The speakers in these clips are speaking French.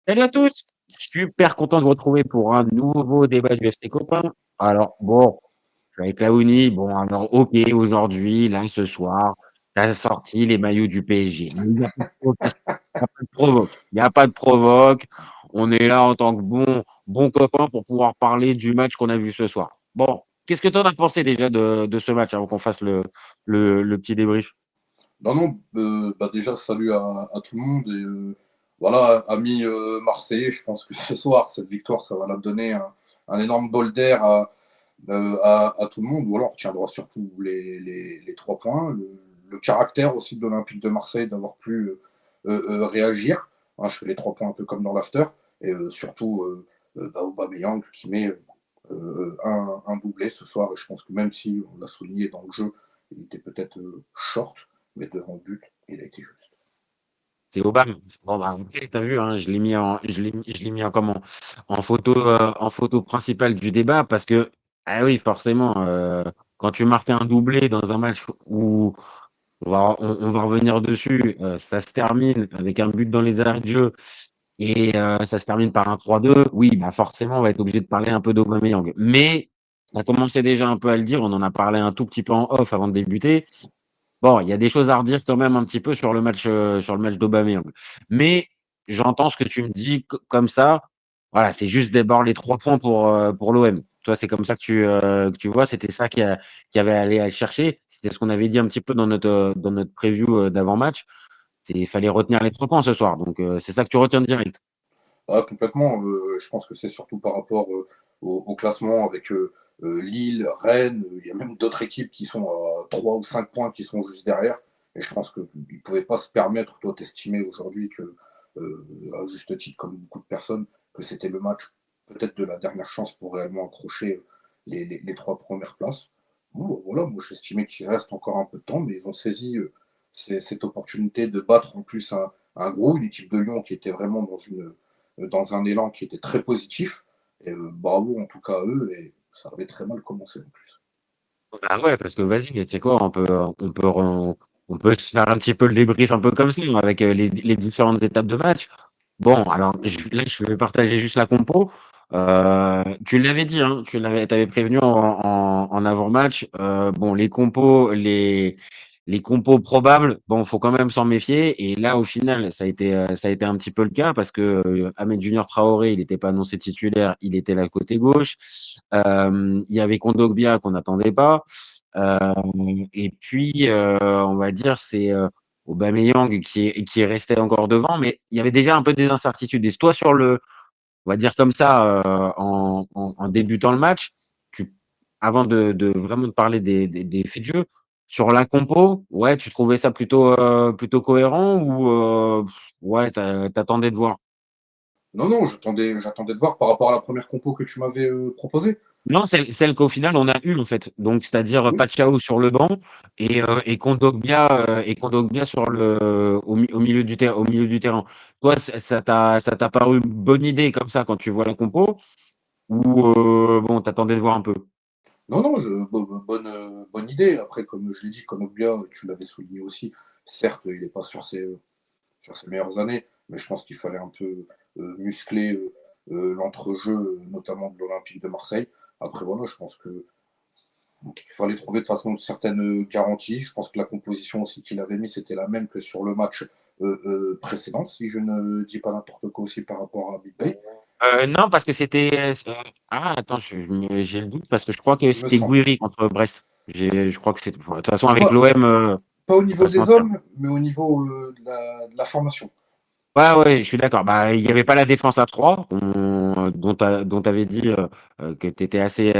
Salut à tous! Super content de vous retrouver pour un nouveau débat du FC Copain. Alors bon, je suis avec Laouni. Bon alors OK, aujourd'hui, là, ce soir, tu as sorti les maillots du PSG. Mais il y a pas de provocation, il y a pas de provoque. Il y a pas de provoque. On est là en tant que bons copains pour pouvoir parler du match qu'on a vu ce soir. Bon, qu'est-ce que tu en as pensé déjà de ce match avant qu'on fasse le petit débrief? Non, non, déjà, salut à tout le monde. Et voilà, amis marseillais, je pense que ce soir, cette victoire, ça va leur donner un énorme bol d'air à tout le monde. Voilà, on retiendra surtout les 3 points. Le caractère aussi de l'Olympique de Marseille d'avoir pu réagir. Hein, je fais les 3 points un peu comme dans l'after. Et surtout, Aubameyang qui met un doublé ce soir. Et je pense que même si on l'a souligné dans le jeu, il était peut-être short, mais devant le but, il a été juste. C'est Obama. Bon, bah, tu as vu, hein, je l'ai mis en comment? En photo principale du débat parce que, ah oui, forcément, quand tu marques un doublé dans un match où on va revenir dessus, ça se termine avec un but dans les arrêts de jeu et ça se termine par un 3-2. Oui, bah, forcément, on va être obligé de parler un peu d'Aubameyang. Mais on commençait déjà un peu à le dire, on en a parlé un tout petit peu en off avant de débuter. Bon, il y a des choses à redire quand même un petit peu sur le match d'Aubameyang. Mais j'entends ce que tu me dis comme ça. Voilà, c'est juste d'abord les 3 points pour l'OM. Toi, c'est comme ça que tu vois. C'était ça qui avait à aller chercher. C'était ce qu'on avait dit un petit peu dans notre preview d'avant-match. Il fallait retenir les 3 points ce soir. Donc, c'est ça que tu retiens direct. Ah, complètement. Je pense que c'est surtout par rapport au classement avec Lille, Rennes. Il y a même d'autres équipes qui sont à 3 ou 5 points qui sont juste derrière. Et je pense qu'ils ne pouvaient pas se permettre, toi, t'estimer aujourd'hui que, à juste titre, comme beaucoup de personnes, que c'était le match peut-être de la dernière chance pour réellement accrocher les 3 premières places. Bon, bah, voilà, moi j'estimais qu'il reste encore un peu de temps, mais ils ont saisi cette opportunité de battre en plus un gros, une équipe de Lyon qui était vraiment dans un élan qui était très positif. Et bravo en tout cas à eux, et ça avait très mal commencé en plus. Bah ouais, parce que vas-y, tu sais quoi, on peut se faire un petit peu le débrief un peu comme ça, avec les différentes étapes de match. Bon, alors là, je vais partager juste la compo. Tu l'avais dit, hein, t'avais prévenu en avant-match. Bon, les compos probables, bon, faut quand même s'en méfier. Et là, au final, ça a été un petit peu le cas parce que Ahmed Junior Traoré, il n'était pas annoncé titulaire, il était là côté gauche. Il y avait Kondogbia qu'on n'attendait pas. Euh, et puis, on va dire, c'est Aubameyang qui est resté encore devant, mais il y avait déjà un peu des incertitudes. Et toi, on va dire comme ça, en débutant le match, tu, avant de vraiment de parler des faits de jeu, sur la compo, ouais, tu trouvais ça plutôt cohérent ou ouais, t'attendais de voir? Non, non, j'attendais de voir par rapport à la première compo que tu m'avais proposée. Non, celle qu'au final on a eue en fait. Donc c'est-à-dire Oui. Pachao sur le banc et Kondogbia au milieu du terrain. Toi, ça t'a paru bonne idée comme ça quand tu vois la compo ou bon, t'attendais de voir un peu? Non, non, bonne idée. Après, comme je l'ai dit, Konopia, tu l'avais souligné aussi, certes, il n'est pas sur ses meilleures années, mais je pense qu'il fallait un peu muscler l'entrejeu, notamment de l'Olympique de Marseille. Après, voilà, je pense que il fallait trouver de façon certaines garanties. Je pense que la composition aussi qu'il avait mis, c'était la même que sur le match précédent, si je ne dis pas n'importe quoi aussi par rapport à Big Bay. Non, parce que ah attends, j'ai le doute parce que je crois que Il me c'était semble. Gouiri contre Brest. Je crois que c'est. De toute façon, avec Pas, l'OM, pas au faut pas niveau se des mentir. hommes, mais au niveau de la formation. Ouais, ouais, je suis d'accord. Bah, il y avait pas la défense à 3 dont tu avais dit que tu étais assez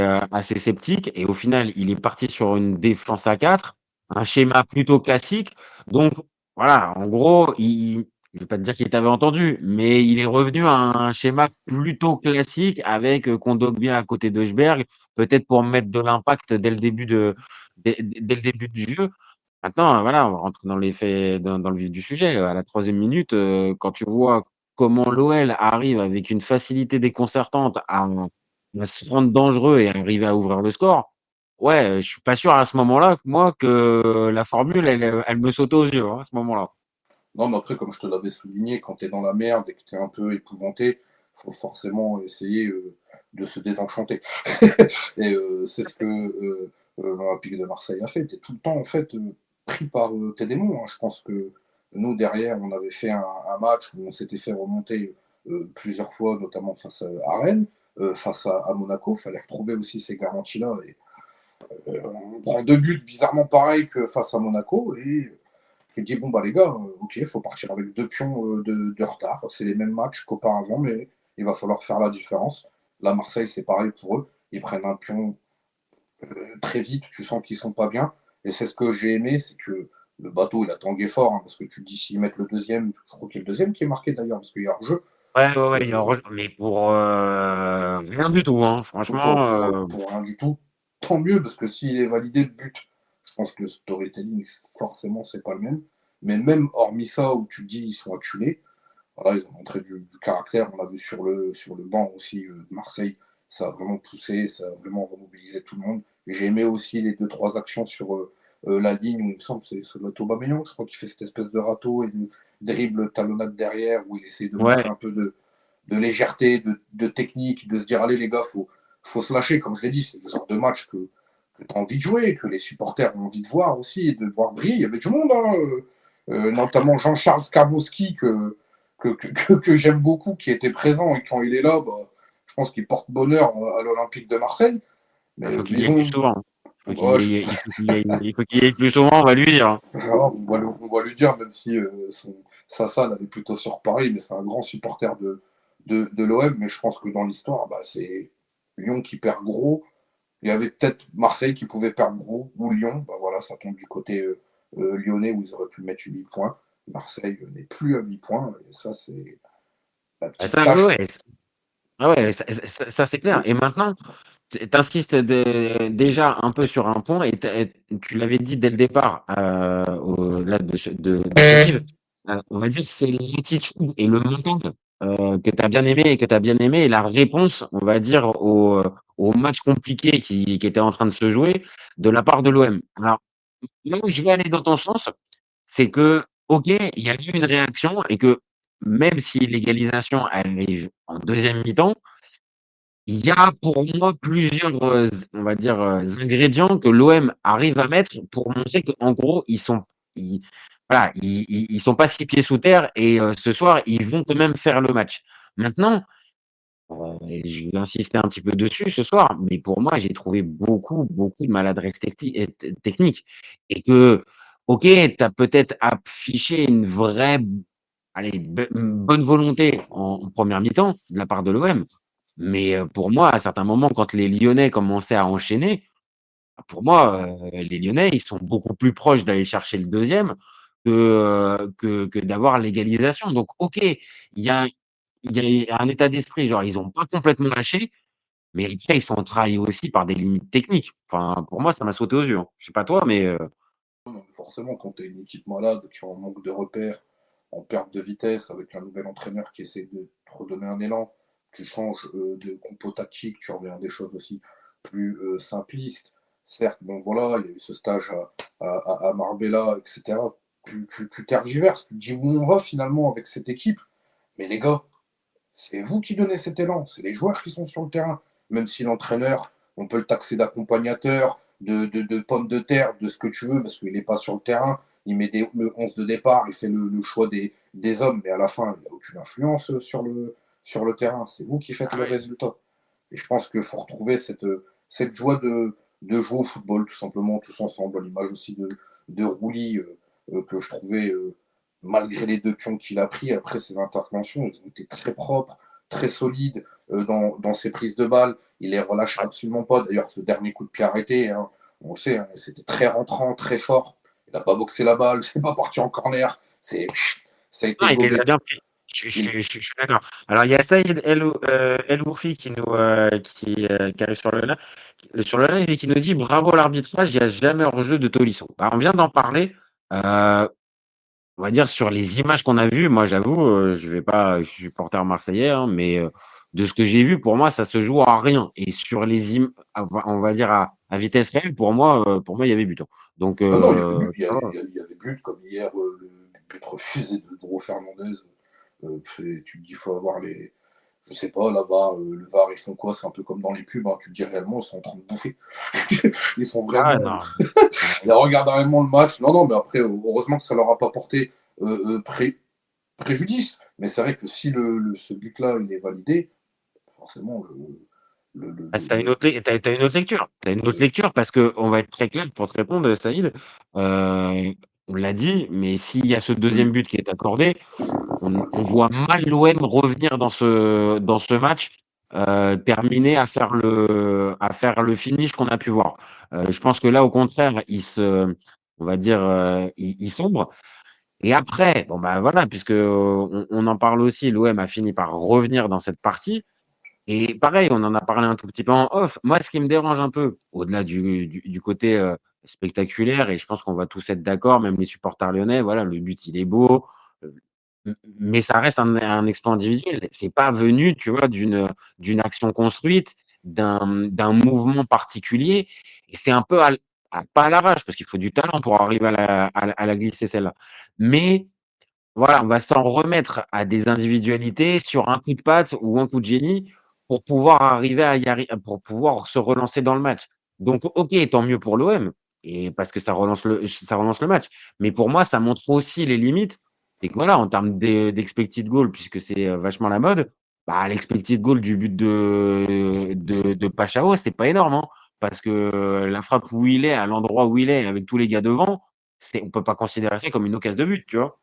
sceptique. Et au final, il est parti sur une défense à 4, un schéma plutôt classique. Donc, voilà, en gros, je vais pas te dire qu'il t'avait entendu, mais il est revenu à un schéma plutôt classique avec Kondogbia à côté de Højbjerg, peut-être pour mettre de l'impact dès le début du jeu. Maintenant, voilà, on va rentrer dans les faits, dans le vif du sujet. À la troisième minute, quand tu vois comment l'OL arrive avec une facilité déconcertante à se rendre dangereux et arriver à ouvrir le score, ouais, je suis pas sûr à ce moment-là, moi, que la formule, elle me sautait aux yeux, hein, à ce moment-là. Non, mais après, comme je te l'avais souligné, quand tu es dans la merde et que tu es un peu épouvanté, faut forcément essayer de se désenchanter. Et c'est ce que l'Olympique de Marseille a fait. Tu es tout le temps, en fait, pris par tes démons, hein. Je pense que nous, derrière, on avait fait un match où on s'était fait remonter plusieurs fois, notamment face à Rennes, face à Monaco. Il fallait retrouver aussi ces garanties-là. Et, on prend 2 buts bizarrement pareils que face à Monaco. Et je dis, bon, bah les gars, ok, il faut partir avec 2 pions de retard. C'est les mêmes matchs qu'auparavant, mais il va falloir faire la différence. Là, Marseille, c'est pareil pour eux. Ils prennent un pion très vite, tu sens qu'ils sont pas bien. Et c'est ce que j'ai aimé, c'est que le bateau, il a tangué fort, hein, parce que tu dis s'ils mettent le deuxième, je crois qu'il y a le deuxième qui est marqué d'ailleurs, parce qu'il y a hors-jeu. Ouais, ouais, ouais, Euh, mais pour rien du tout, hein. Franchement, pour rien du tout, tant mieux, parce que s'il est validé le but, je pense que le storytelling, forcément, c'est pas le même. Mais même hormis ça, où tu dis ils sont acculés, voilà, ils ont montré du caractère. On l'a vu sur le banc aussi de Marseille. Ça a vraiment poussé, ça a vraiment remobilisé tout le monde. Et j'ai aimé aussi les 2, 3 actions sur la ligne où il me semble que c'est le Aubameyang, je crois qu'il fait cette espèce de râteau et de dribble talonnade derrière où il essaie de ouais. montrer un peu de légèreté, de technique, de se dire allez les gars, faut se lâcher. Comme je l'ai dit, c'est le genre de match que tu as envie de jouer, que les supporters ont envie de voir aussi et de voir briller. Il y avait du monde, hein, notamment Jean-Charles Skarbowski que j'aime beaucoup, qui était présent et quand il est là, bah, je pense qu'il porte bonheur à l'Olympique de Marseille. Il Mais faut qu'il y ils aille plus ont. souvent. Ouais, Il faut qu'il y aille plus souvent, on va lui dire. on va lui dire, même si sa salle elle est plutôt sur Paris, mais c'est un grand supporter de l'OM. Mais je pense que dans l'histoire, bah, c'est Lyon qui perd gros. Il y avait peut-être Marseille qui pouvait perdre gros, ou Lyon. Bah, voilà, ça tombe du côté lyonnais où ils auraient pu mettre 8 points. Marseille n'est plus à 8 points. Et ça, c'est la Ah petite ça, ouais, tâche. ouais, ah ouais, ça, c'est clair. Et maintenant, tu insistes déjà un peu sur un point, et tu l'avais dit dès le départ, là, de ce livre. On va dire, c'est l'attitude et le mental que tu as bien aimé et que tu as bien aimé, et la réponse, on va dire, au match compliqué qui était en train de se jouer de la part de l'OM. Alors, là où je vais aller dans ton sens, c'est que, OK, il y a eu une réaction, et que même si l'égalisation arrive en deuxième mi-temps, il y a pour moi plusieurs, on va dire, ingrédients que l'OM arrive à mettre pour montrer qu'en gros, ils voilà, ils sont pas 6 pieds sous terre, et ce soir, ils vont quand même faire le match. Maintenant, je vais insister un petit peu dessus ce soir, mais pour moi, j'ai trouvé beaucoup, beaucoup de maladresse technique, et que, OK, tu as peut-être affiché une vraie, allez, une bonne volonté en 1re mi-temps de la part de l'OM. Mais, pour moi, à certains moments, quand les Lyonnais commençaient à enchaîner, pour moi, les Lyonnais, ils sont beaucoup plus proches d'aller chercher le deuxième que d'avoir l'égalisation. Donc OK, il y a un état d'esprit, genre ils ont pas complètement lâché, mais après ils sont trahis aussi par des limites techniques. Enfin, pour moi, ça m'a sauté aux yeux, hein. Je sais pas toi, mais, Non, forcément, quand tu as une équipe malade, qui est en manque de repères, en perte de vitesse, avec un nouvel entraîneur qui essaie de te redonner un élan, tu changes de compo tactique, tu reviens à des choses aussi plus simplistes. Certes, bon voilà, il y a eu ce stage à Marbella, etc. Tu tergiverses, tu te dis où on va finalement avec cette équipe. Mais les gars, c'est vous qui donnez cet élan, c'est les joueurs qui sont sur le terrain. Même si l'entraîneur, on peut le taxer d'accompagnateur, de pomme de terre, de ce que tu veux, parce qu'il n'est pas sur le terrain. Il met le 11 de départ, il fait le choix des hommes, mais à la fin, il n'a aucune influence sur le terrain. C'est vous qui faites ah le ouais. résultat. Et je pense qu'il faut retrouver cette joie de jouer au football, tout simplement, tous ensemble. À l'image aussi de Rouli, que je trouvais malgré les 2 pions qu'il a pris, après ses interventions, ils ont été très propres, très solides dans ses prises de balles. Il les relâche absolument pas. D'ailleurs, ce dernier coup de pied arrêté, hein, on le sait, hein, c'était très rentrant, très fort. Il n'a pas boxé la balle, c'est pas parti en corner. Ça a été Non, il les gobé. a bien pris. Il, Je suis d'accord. Alors, il y a Saïd El Ourfi qui arrive sur le live, et qui nous dit: «Bravo à l'arbitrage, il y a jamais hors-jeu de Tolisso». Bah, on vient d'en parler, on va dire sur les images qu'on a vues. Moi, j'avoue, je suis supporter marseillais, hein, mais, de ce que j'ai vu, pour moi, ça se joue à rien, et sur les on va dire à vitesse réelle, pour moi, il y avait but, hein. Donc, non, non, il y avait but, ça va. il y avait but comme hier, but refusé de Dro Fernandez. Tu te dis, il faut avoir les. Je sais pas, là-bas, le VAR, ils font quoi? C'est un peu comme dans les pubs, hein, tu te dis réellement, ils sont en train de bouffer. Ils sont Ah ouais, vraiment. non. Ils regardent réellement le match. Non, non, mais après, heureusement que ça leur a pas porté préjudice. Mais c'est vrai que si ce but-là, il est validé, forcément, Ah, t'as une autre lecture. T'as une autre lecture parce que on va être très clair pour te répondre, Saïd. On l'a dit, mais s'il y a ce deuxième but qui est accordé, on voit mal l'OM revenir dans ce match, terminer à faire le finish qu'on a pu voir. Je pense que là, au contraire, on va dire, il sombre. Et après, bon bah voilà, puisque on en parle aussi, l'OM a fini par revenir dans cette partie. Et pareil, on en a parlé un tout petit peu en off. Moi, ce qui me dérange un peu, au-delà du côté spectaculaire, et je pense qu'on va tous être d'accord, même les supporters lyonnais, voilà, le but, il est beau, euh, mais ça reste un exploit individuel. C'est pas venu, tu vois, d'une action construite, d'un mouvement particulier. Et c'est un peu, pas à l'arrache, parce qu'il faut du talent pour arriver à la glisser celle-là. Mais voilà, on va s'en remettre à des individualités sur un coup de patte ou un coup de génie pour pouvoir arriver à pour pouvoir se relancer dans le match. Donc, OK, tant mieux pour l'OM et parce que ça relance le match. Mais pour moi, ça montre aussi les limites et que voilà, en termes d'expected goal, puisque c'est vachement la mode, bah, l'expected goal du but de Pachao, c'est pas énorme, hein, parce que la frappe où il est, à l'endroit où il est, avec tous les gars devant, on peut pas considérer ça comme une occasion de but, tu vois.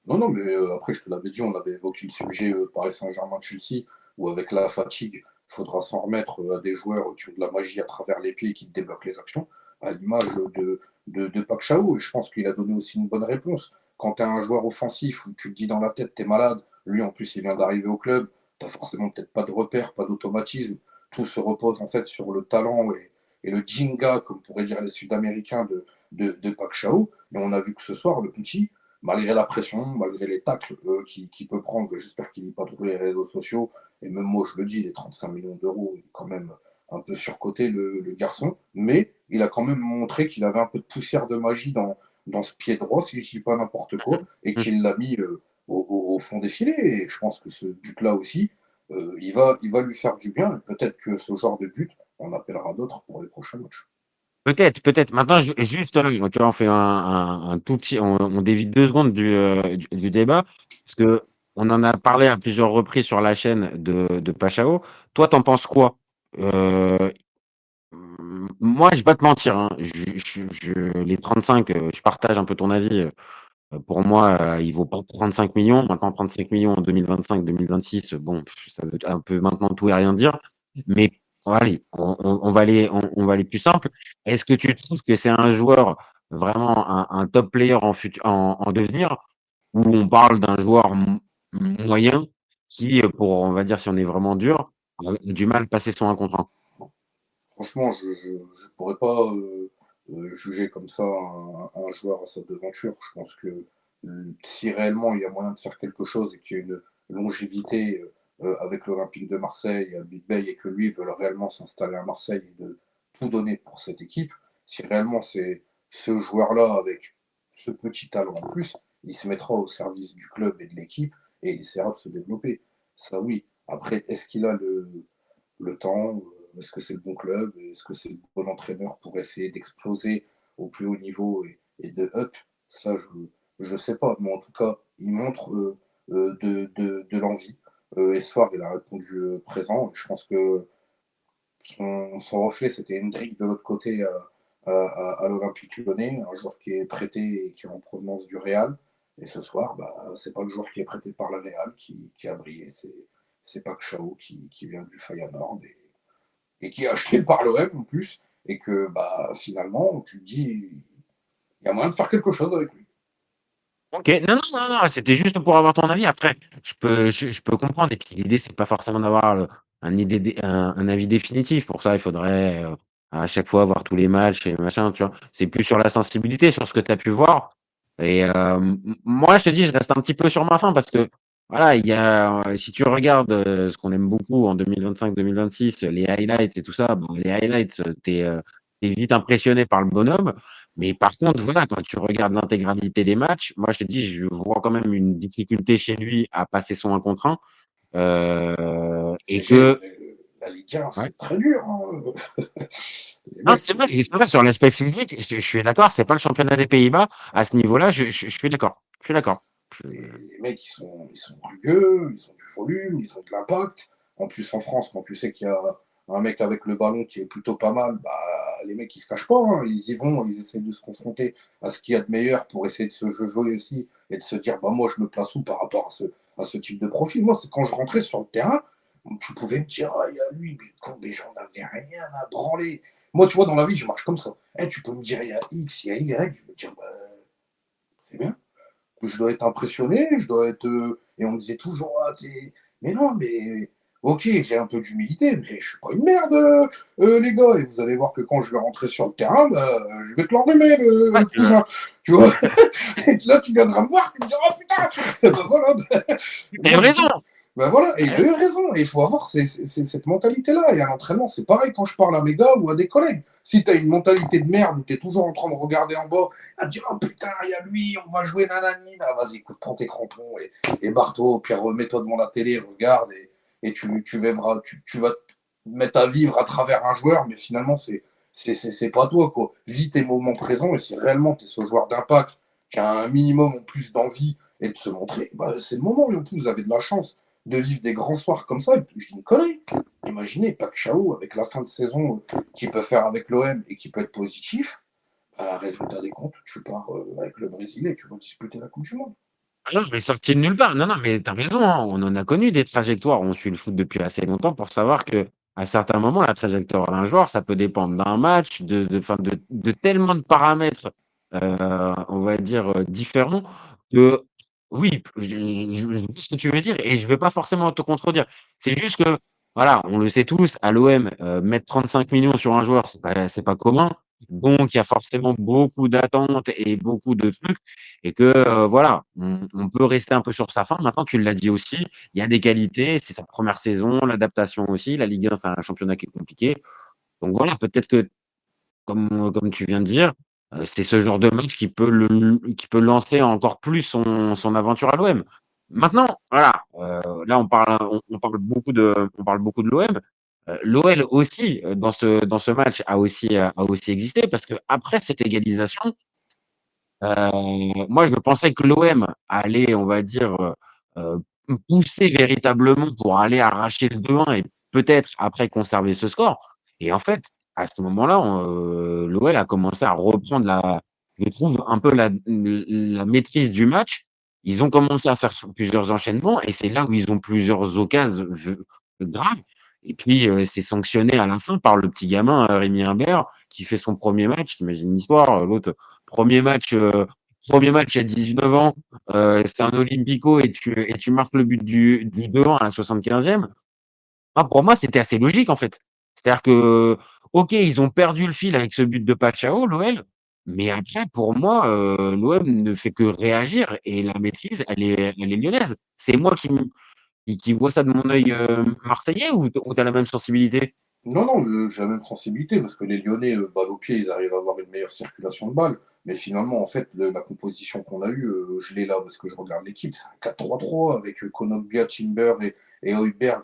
Non, non, mais après, je te l'avais dit, on avait évoqué le sujet Paris Saint-Germain-Chelsea, où avec la fatigue, il faudra s'en remettre à des joueurs qui ont de la magie à travers les pieds et qui te débloquent les actions, à l'image de Pac Chao. Et je pense qu'il a donné aussi une bonne réponse. Quand tu es un joueur offensif où tu te dis dans la tête, tu es malade, lui en plus, il vient d'arriver au club, tu forcément peut-être pas de repères, pas d'automatisme. Tout se repose en fait sur le talent et le jinga, comme pourraient dire les Sud-Américains, de Pac Chao. Et on a vu que ce soir, le petit, malgré la pression, malgré les tacles qu'il peut prendre, j'espère qu'il n'est pas trop les réseaux sociaux, et même moi je le dis, les 35 millions d'euros, il est quand même un peu surcoté le garçon, mais il a quand même montré qu'il avait un peu de poussière de magie dans ce pied droit, si je ne dis pas n'importe quoi, et qu'il l'a mis au fond des filets, et je pense que ce but-là aussi, il va lui faire du bien, et peut-être que ce genre de but, on appellera d'autres pour les prochains matchs. Peut-être, peut-être. Maintenant, juste là, tu vois, on fait un tout petit, on dévie 2 secondes du débat, parce que on en a parlé à plusieurs reprises sur la chaîne de Pachao. Toi, t'en penses quoi? Euh, Moi, je vais pas te mentir, hein, les 35, je partage un peu ton avis. Pour moi, il vaut pas 35 millions. Maintenant, 35 millions en 2025, 2026, bon, ça veut un peu maintenant tout et rien dire. Mais allez, on va aller plus simple. Est-ce que tu trouves que c'est un joueur vraiment un top player en devenir, ou on parle d'un joueur moyen qui, pour, on va dire, si on est vraiment dur, a du mal à passer son 1 contre 1? Franchement, je ne pourrais pas juger comme ça un joueur à sa devanture. Je pense que si réellement il y a moyen de faire quelque chose et qu'il y a une longévité avec l'Olympique de Marseille à Big Bay et que lui veut réellement s'installer à Marseille et de tout donner pour cette équipe, si réellement c'est ce joueur-là avec ce petit talent en plus, il se mettra au service du club et de l'équipe et il essaiera de se développer. Ça oui. Après, est-ce qu'il a le temps? Est-ce que c'est le bon club? Est-ce que c'est le bon entraîneur pour essayer d'exploser au plus haut niveau et de up? Ça, je ne sais pas. Mais en tout cas, il montre de l'envie. Et ce soir, il a répondu présent. Je pense que son reflet, c'était Hendrick de l'autre côté à l'Olympique Lyonnais, un joueur qui est prêté et qui est en provenance du Real. Et ce soir, bah, c'est pas le joueur qui est prêté par le Real qui a brillé, c'est Pac Chao qui vient du Feyenoord et qui est acheté par l'OM en plus. Et que bah, finalement, tu te dis, il y a moyen de faire quelque chose avec lui. OK. Non, non, non, non, c'était juste pour avoir ton avis. Après, je peux comprendre et puis l'idée, c'est pas forcément d'avoir, un avis définitif. Pour ça, il faudrait, à chaque fois voir tous les matchs et machin, tu vois? C'est plus sur la sensibilité, sur ce que tu as pu voir et moi, je te dis, je reste un petit peu sur ma faim parce que, voilà, il y a, si tu regardes, ce qu'on aime beaucoup en 2025-2026, les highlights et tout ça, bon, les highlights, tu es, tu vite impressionné par le bonhomme. Mais par contre, voilà, quand tu regardes l'intégralité des matchs, moi, je te dis, je vois quand même une difficulté chez lui à passer son 1 contre 1. Et GG, que, la Ligue 1, ouais. c'est très dur, hein. Les Non, mecs, c'est vrai, sur l'aspect physique, je suis d'accord, c'est pas le championnat des Pays-Bas. À ce niveau-là, je suis d'accord. Je suis d'accord. les mecs, ils sont rugueux, ils ont du volume, ils ont de l'impact. En plus, en France, quand tu sais qu'il y a un mec avec le ballon qui est plutôt pas mal, bah, les mecs, ils se cachent pas, hein. Ils y vont, ils essaient de se confronter à ce qu'il y a de meilleur pour essayer de se jouer aussi et de se dire, bah, moi, je me place où par rapport à ce type de profil. Moi, c'est quand je rentrais sur le terrain, tu pouvais me dire, ah, il y a lui, mais quand j'en avais rien à branler. Moi, tu vois, dans la vie, je marche comme ça. Eh, tu peux me dire, il y a X, il y a Y, je vais te dire, bah, c'est bien, je dois être impressionné, je dois être. Et on me disait toujours, ah, mais non, mais ok, j'ai un peu d'humilité, mais je suis pas une merde, les gars. Et vous allez voir que quand je vais rentrer sur le terrain, bah, je vais te l'enrhumer, Ouais, le cousin. Tu vois. Et là, tu viendras me voir, tu me diras, oh putain. Et ben voilà. tu as Moi, du raison. coup, ben voilà, et il a Ouais. eu raison. Et il faut avoir cette mentalité-là. Et à l'entraînement, c'est pareil quand je parle à mes gars ou à des collègues. Si tu as une mentalité de merde où tu es toujours en train de regarder en bas, à dire, oh putain, il y a lui, on va jouer nanani, là, vas-y, écoute, prends tes crampons et barre-toi, au pire, remets-toi devant la télé, regarde, et tu verras, tu vas te mettre à vivre à travers un joueur, mais finalement, c'est pas toi, quoi. Vis tes moments présents, et si réellement tu es ce joueur d'impact, qui a un minimum en plus d'envie et de se montrer, bah, c'est le moment, et en plus, vous avez de la chance de vivre des grands soirs comme ça, et puis, je dis une connerie. Imaginez Pacquiao avec la fin de saison qu'il peut faire avec l'OM et qui peut être positif. Bah, résultat des comptes, tu pars avec le Brésil et tu vas disputer la Coupe du Monde. Ah non, mais sorti de nulle part. Non, non, mais tu as raison, hein, on en a connu des trajectoires. On suit le foot depuis assez longtemps pour savoir que à certains moments, la trajectoire d'un joueur, ça peut dépendre d'un match, enfin, de tellement de paramètres, on va dire, différents que oui, je vois ce que tu veux dire et je vais pas forcément te contredire. C'est juste que, voilà, on le sait tous, à l'OM, mettre 35 millions sur un joueur, c'est pas commun. Donc il y a forcément beaucoup d'attentes et beaucoup de trucs et que, voilà, on peut rester un peu sur sa faim. Maintenant, tu l'as dit aussi, il y a des qualités, c'est sa première saison, l'adaptation aussi. La Ligue 1, c'est un championnat qui est compliqué. Donc voilà, peut-être que comme tu viens de dire, c'est ce genre de match qui peut lancer encore plus son aventure à l'OM. Maintenant, voilà, là on parle beaucoup de l'OM. L'OL aussi, dans ce match a aussi existé parce qu'après cette égalisation, moi, je pensais que l'OM allait, on va dire, pousser véritablement pour aller arracher le 2-1 et peut-être après conserver ce score et en fait, à ce moment-là, l'OL a commencé à reprendre je trouve un peu la maîtrise du match. Ils ont commencé à faire plusieurs enchaînements et c'est là où ils ont plusieurs occasions graves et puis, c'est sanctionné à la fin par le petit gamin, Rémi Imbert qui fait son premier match. Tu imagines l'histoire, l'autre Premier match, heu, 1 match à 19 ans, c'est un olympico et tu marques le but du 2-1 à la 75e. Ah, pour moi, c'était assez logique, en fait. C'est-à-dire que, OK, ils ont perdu le fil avec ce but de Paschao, l'OL, mais après, pour moi, l'OM ne fait que réagir et la maîtrise, elle est lyonnaise. C'est moi qui vois ça de mon œil, marseillais ou tu as la même sensibilité? Non, non, j'ai la même sensibilité parce que les Lyonnais, balle au pied, ils arrivent à avoir une meilleure circulation de balles. Mais finalement, en fait, la composition qu'on a eue, je l'ai là parce que je regarde l'équipe, c'est un 4-3-3 avec Konopia, Timber et Højbjerg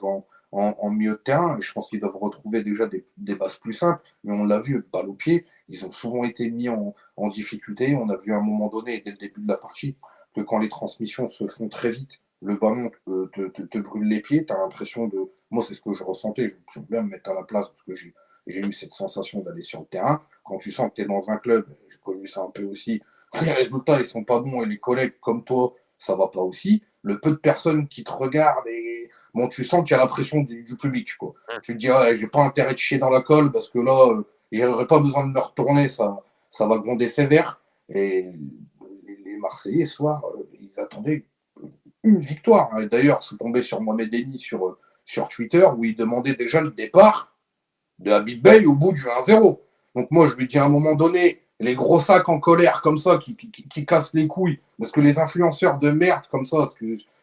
en milieu de terrain. Et je pense qu'ils doivent retrouver déjà des bases plus simples. Mais on l'a vu, balle au pied, ils ont souvent été mis en difficulté. On a vu à un moment donné, dès le début de la partie, que quand les transmissions se font très vite, le ballon te brûle les pieds, tu as l'impression de. Moi, c'est ce que je ressentais. J'aime bien me mettre à la place parce que j'ai eu cette sensation d'aller sur le terrain. Quand tu sens que tu es dans un club, j'ai connu ça un peu aussi, les résultats ils sont pas bons et les collègues comme toi, ça va pas aussi. Le peu de personnes qui te regardent et bon, tu sens qu'il y a la pression du public. Quoi. Tu te dis, ouais, j'ai pas intérêt de chier dans la colle parce que là, j'aurais pas besoin de me retourner, ça va gronder sévère. Et les Marseillais, ce soir, ils attendaient une victoire. D'ailleurs, je suis tombé sur Mohamed Denis sur Twitter où il demandait déjà le départ de Habib Bey au bout du 1-0. Donc moi, je lui dis à un moment donné, les gros sacs en colère comme ça qui cassent les couilles, parce que les influenceurs de merde comme ça,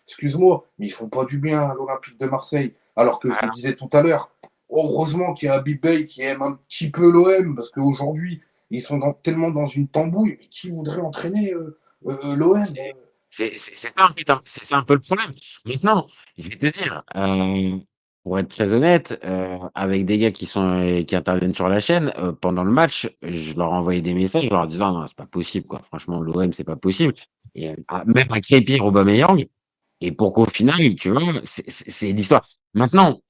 excuse-moi, mais ils font pas du bien à l'Olympique de Marseille. Alors que je le Alors disais tout à l'heure, heureusement qu'il y a Habib Bey qui aime un petit peu l'OM, parce qu'aujourd'hui, ils sont tellement dans une tambouille. Mais qui voudrait entraîner l'OM? C'est c'est ça, en fait, hein, c'est ça un peu le problème. Maintenant, je vais te dire, pour être très honnête, avec des gars qui interviennent sur la chaîne, pendant le match, je leur envoyais des messages, leur disant: «Non, c'est pas possible, quoi. Franchement, l'OM, c'est pas possible» et même à Crépy, Aubameyang et pour qu'au final, tu vois, c'est l'histoire. Maintenant,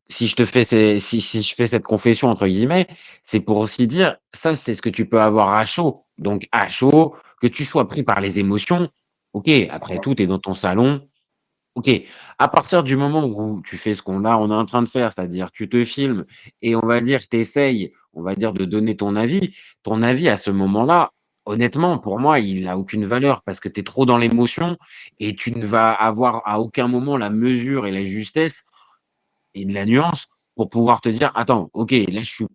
si je fais cette «confession» entre guillemets, c'est pour aussi dire, ça, c'est ce que tu peux avoir à chaud. Donc à chaud, que tu sois pris par les émotions, OK, après tout, tu es dans ton salon, OK. À partir du moment où tu fais ce on est en train de faire, c'est-à-dire tu te filmes et on va dire, tu essayes, on va dire de donner ton avis à ce moment-là, honnêtement, pour moi, il a aucune valeur parce que tu es trop dans l'émotion et tu ne vas avoir à aucun moment la mesure et la justesse et de la nuance pour pouvoir te dire: «Attends, OK, là je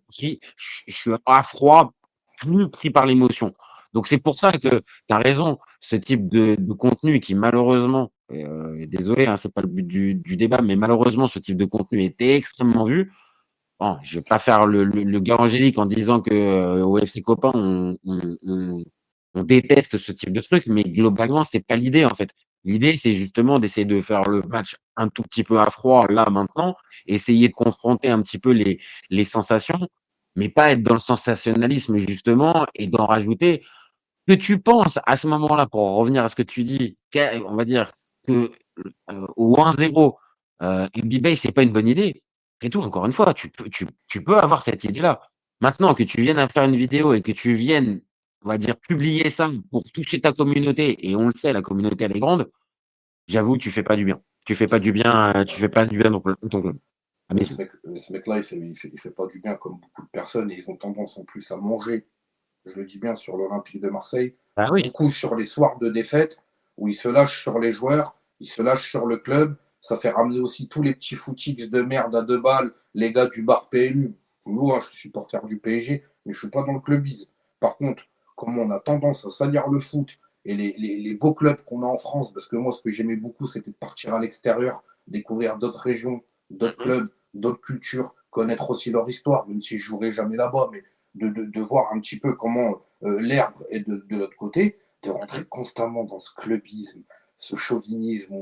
suis à froid, plus pris par l'émotion». Donc c'est pour ça que tu as raison, ce type de contenu qui malheureusement, désolé, hein, c'est pas le but du débat, mais malheureusement ce type de contenu est extrêmement vu. Bon, je vais pas faire le gars angélique en disant que, au FC Copain on déteste ce type de truc, mais globalement, c'est pas l'idée, en fait. L'idée, c'est justement d'essayer de faire le match un tout petit peu à froid, là, maintenant, essayer de confronter un petit peu les sensations, mais pas être dans le sensationnalisme, justement, et d'en rajouter. Que tu penses à ce moment-là, pour en revenir à ce que tu dis, on va dire que, au 1-0, Mbappé, c'est pas une bonne idée. Après tout, encore une fois, tu peux avoir cette idée-là. Maintenant que tu viennes à faire une vidéo et que tu viennes, on va dire, publier ça pour toucher ta communauté et on le sait, la communauté, elle est grande, j'avoue, tu fais pas du bien. Tu fais pas du bien non plus à ton club, à mes Mais yeux. ce mec-là, il fait pas du bien comme beaucoup de personnes et ils ont tendance en plus à manger, je le dis bien, sur l'Olympique de Marseille, Bah oui, beaucoup sur les soirs de défaite où ils se lâchent sur les joueurs, ils se lâchent sur le club. Ça fait ramener aussi tous les petits footix de merde à 2 balles, les gars du bar PLU. Moi, je suis supporter du PSG, mais je suis pas dans le clubisme. Par contre, comme on a tendance à salir le foot et les beaux clubs qu'on a en France, parce que moi, ce que j'aimais beaucoup, c'était de partir à l'extérieur, découvrir d'autres régions, d'autres mmh clubs, d'autres cultures, connaître aussi leur histoire, même si je jouerai jamais là-bas, mais de voir un petit peu comment l'herbe est de l'autre côté, de rentrer mh. constamment dans ce clubisme, ce chauvinisme,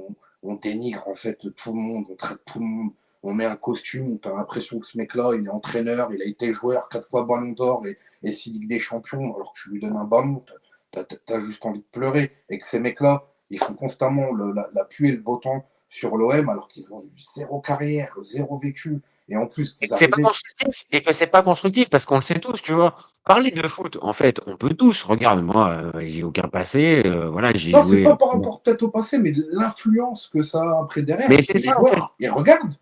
on dénigre en fait tout le monde, on traite tout le monde, on met un costume où tu as l'impression que ce mec-là, il est entraîneur, il a été joueur 4 fois Ballon d'Or et 6 Ligues des Champions, alors que tu lui donnes un ballon, tu as juste envie de pleurer. Et que ces mecs-là, ils font constamment la pluie et le beau temps sur l'OM, alors qu'ils ont eu zéro carrière, zéro vécu. Et en plus, Et vous que c'est pas arrivez. constructif et que c'est pas constructif parce qu'on le sait tous, tu vois? Parler de foot, en fait, on peut tous. Regarde, moi, j'ai aucun passé, voilà, j'ai Non, c'est joué, pas par bon, rapport peut-être au passé, mais l'influence que ça a après derrière, mais parce c'est que les ça, en fait. joueurs, ils regardent.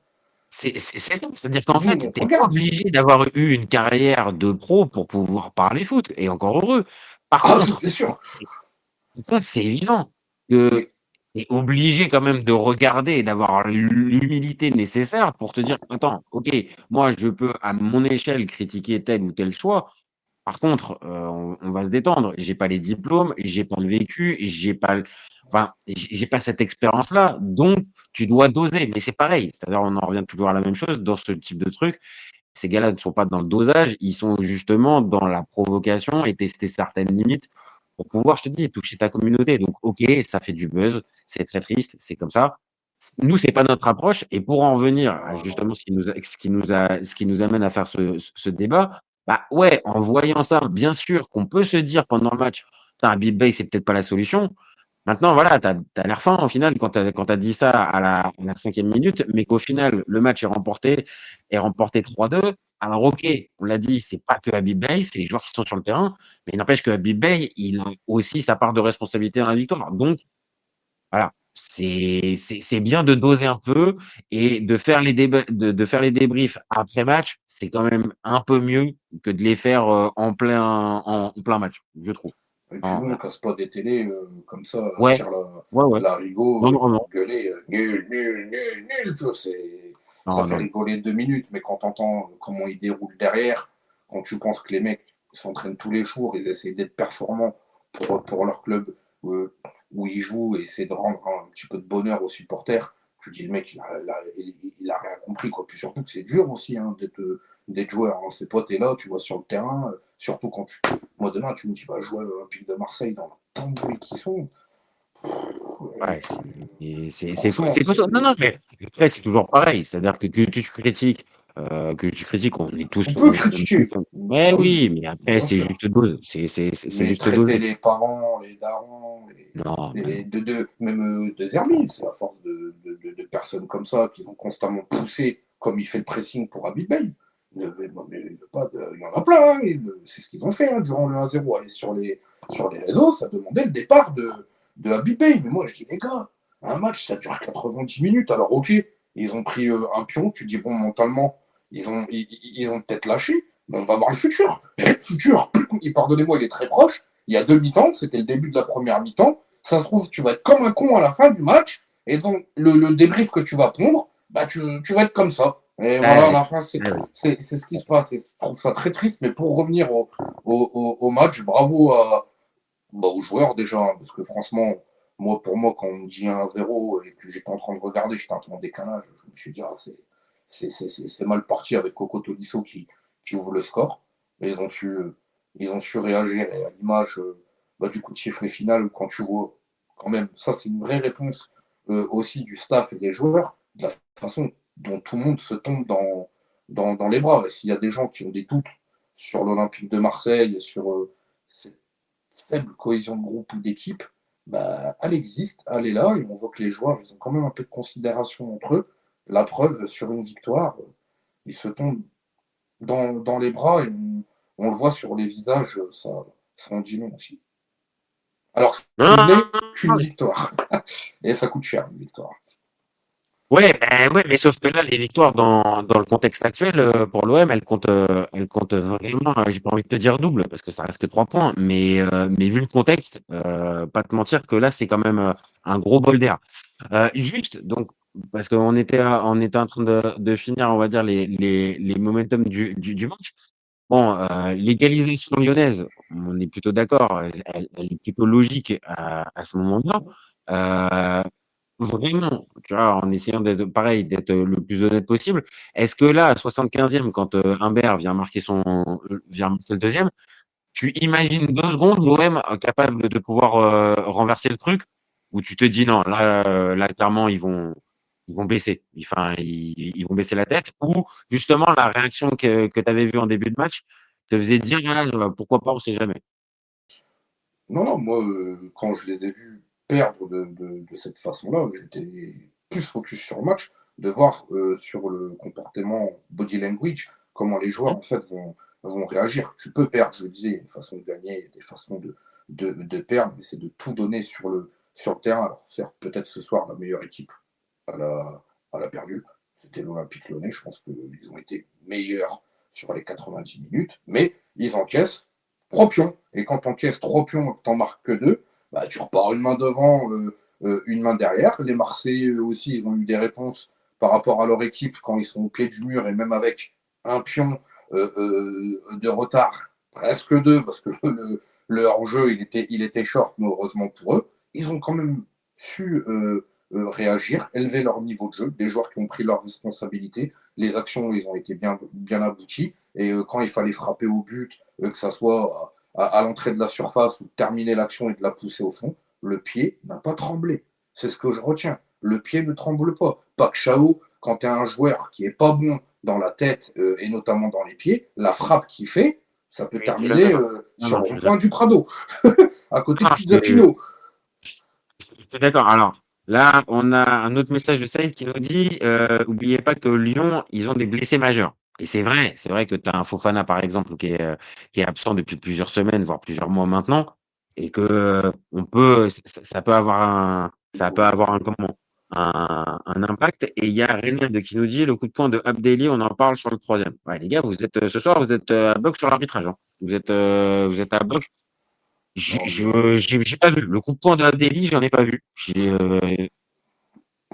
C'est ça. C'est-à-dire qu'en Nous, fait, on tu es pas regarde. obligé d'avoir eu une carrière de pro pour pouvoir parler foot et encore heureux. Par Ah, contre, c'est sûr. c'est évident que Mais tu es obligé quand même de regarder et d'avoir l'humilité nécessaire pour te dire: «Attends, OK, moi, je peux à mon échelle critiquer tel ou tel choix. Par contre, on va se détendre. J'ai pas les diplômes, j'ai pas le vécu, j'ai pas l enfin, j'ai pas cette expérience-là, donc tu dois doser». Mais c'est pareil, c'est-à-dire on en revient toujours à la même chose dans ce type de truc. Ces gars-là ne sont pas dans le dosage, ils sont justement dans la provocation et tester certaines limites pour pouvoir, je te dis, toucher ta communauté. Donc OK, ça fait du buzz, c'est très triste, c'est comme ça. Nous, c'est pas notre approche et pour en revenir à non, non. justement ce qui nous amène à faire ce débat, bah, ouais, en voyant ça, bien sûr qu'on peut se dire pendant le match: «Putain, Habib Beye, c'est peut-être pas la solution». Maintenant, voilà, tu as l'air fin au final quand tu as dit ça à la 5e minute, mais qu'au final, le match est remporté 3-2. Alors OK, on l'a dit, c'est pas que Habib Beye, c'est les joueurs qui sont sur le terrain, mais il n'empêche que Habib Beye, il a aussi sa part de responsabilité dans la victoire. Donc voilà, c'est bien de doser un peu et de faire les débriefs après match, c'est quand même un peu mieux que de les faire, en plein match, je trouve. Et puis En bon, on casse pas des télés comme ça, à ouais, tire ouais, ouais. l'arigot Non, et non, non. pour gueuler nul, nul, nul, nul. Tu vois, ça Non, fait non. rigoler 2 minutes, mais quand t'entends comment ils déroulent derrière, quand tu penses que les mecs s'entraînent tous les jours, ils essayent d'être performants pour leur club euh, où ils jouent et essaient de rendre un petit peu de bonheur aux supporters, tu dis le mec, il a rien compris. compris, quoi. Puis surtout que c'est dur aussi d'être joueur. Hein. C'est pas, t'es là, tu vas sur le terrain, surtout quand tu. Moi, demain, tu me dis, bah, jouer à l'Olympique de Marseille dans tant de bruit qui sont. Ouais, c'est Franchement, costaud. Non, c'est. non, mais après, c'est toujours pareil. C'est-à-dire que que tu critiques, on est On tous, peut on est tous. critiquer. Mais Ah oui, oui, mais après, bien c'est sûr. juste dose. C'est Mais juste traiter dosé. les parents, les darons, Non, mais non. même des Hermines, c'est à force de personnes comme ça qui vont constamment pousser, comme il fait le pressing pour Habib Bey. Il y en a plein, hein, c'est ce qu'ils ont fait hein, durant le 1-0. Aller sur les réseaux, ça demandait le départ de Habib Bey. Mais moi, je dis, les gars, un match, ça dure 90 minutes. Alors, ok, ils ont pris un pion, tu dis, bon, mentalement, ils ont peut-être lâché, mais on va voir le futur. Et le futur, pardonnez-moi, il est très proche. Il y a 2 mi-temps, c'était le début de la première mi-temps. Ça se trouve, tu vas être comme un con à la fin du match. Et donc, le débrief que tu vas prendre, bah, tu vas être comme ça. Et Ah voilà, à oui, la fin, c'est ah oui. c'est c'est ce qui se passe. Et je trouve ça très triste. Mais pour revenir au match, bravo aux joueurs déjà. Hein, parce que franchement, pour moi, quand on me dit 1-0 et que j'étais en train de regarder, j'étais un peu en décalage. Je me suis dit, ah, c'est mal parti avec Coco Tolisso qui ouvre le score. Mais ils ont su réagir. Et à l'image du coup de sifflet final, quand tu vois, quand même, ça c'est une vraie réponse aussi du staff et des joueurs, de la façon dont tout le monde se tombe dans les bras. Et s'il y a des gens qui ont des doutes sur l'Olympique de Marseille et sur cette faible cohésion de groupe ou d'équipe, bah, elle existe, elle est là, et on voit que les joueurs, ils ont quand même un peu de considération entre eux. La preuve, sur une victoire, ils se tombent dans les bras et on le voit sur les visages, ça en dit long aussi. Alors, Non, ce non, n'est non, qu'une non. victoire. Et ça coûte cher, une victoire. Ouais, mais sauf que là, les victoires dans le contexte actuel, pour l'OM, elles comptent vraiment, j'ai pas envie de te dire double, parce que ça reste que 3 points, mais vu le contexte, pas te mentir que là, c'est quand même un gros bol d'air. Juste, donc, parce qu'on était en train de finir, on va dire, les momentum du match. Bon, l'égalisation lyonnaise, on est plutôt d'accord, elle est plutôt logique à ce moment-là. Vraiment, tu vois, en essayant d'être pareil, d'être le plus honnête possible. Est-ce que là, à 75e, quand Humbert vient marquer le deuxième, tu imagines 2 secondes l'OM capable de pouvoir renverser le truc, ou tu te dis non, là clairement ils vont baisser, enfin ils vont baisser la tête, ou justement la réaction que tu avais vue en début de match te faisait dire ah, pourquoi pas, on sait jamais. Non, non, moi, quand je les ai vus perdre de cette façon-là, j'étais plus focus sur le match, de voir sur le comportement body language, comment les joueurs, Hein. en fait, vont réagir. Tu peux perdre, je le disais, il y a une façon de gagner, il y a des façons de perdre, mais c'est de tout donner sur le terrain. Alors, certes, peut-être ce soir, la meilleure équipe, elle a perdu. C'était l'Olympique Lyonnais. Je pense qu'ils ont été meilleurs sur les 90 minutes, mais ils encaissent 3 pions. Et quand tu encaisses 3 pions et que tu n'en marques que 2, bah, tu repars une main devant, une main derrière. Les Marseillais, eux aussi, ils ont eu des réponses par rapport à leur équipe quand ils sont au pied du mur et même avec un pion de retard, presque 2, parce que le hors-jeu, il était short, mais heureusement pour eux. Ils ont quand même su réagir, élever leur niveau de jeu, des joueurs qui ont pris leurs responsabilités. Les actions, ils ont été bien, bien abouties. Et quand il fallait frapper au but, que ça soit à l'entrée de la surface ou terminer l'action et de la pousser au fond, le pied n'a pas tremblé. C'est ce que je retiens. Le pied ne tremble pas. Pas que Chao, quand tu es un joueur qui est pas bon dans la tête et notamment dans les pieds, la frappe qu'il fait, ça peut Oui, je suis d'accord. terminer Non, sur non, le je suis rond-point d'accord. du Prado, à côté de Non, Pizza Pino. je suis d'accord. Alors, là, on a un autre message de Saïd qui nous dit oubliez pas que Lyon, ils ont des blessés majeurs. Et c'est vrai que tu as un Fofana, par exemple, qui est absent depuis plusieurs semaines, voire plusieurs mois maintenant, et que ça peut avoir comment? Un impact. Et il y a Reynald qui nous dit le coup de poing de Abdelli, on en parle sur le troisième. Ouais, les gars, ce soir, vous êtes à bloc sur l'arbitrage. Hein. Vous êtes à bloc. Non, mais J'ai pas vu. Le coup de poing de Abdelli, j'en ai pas vu.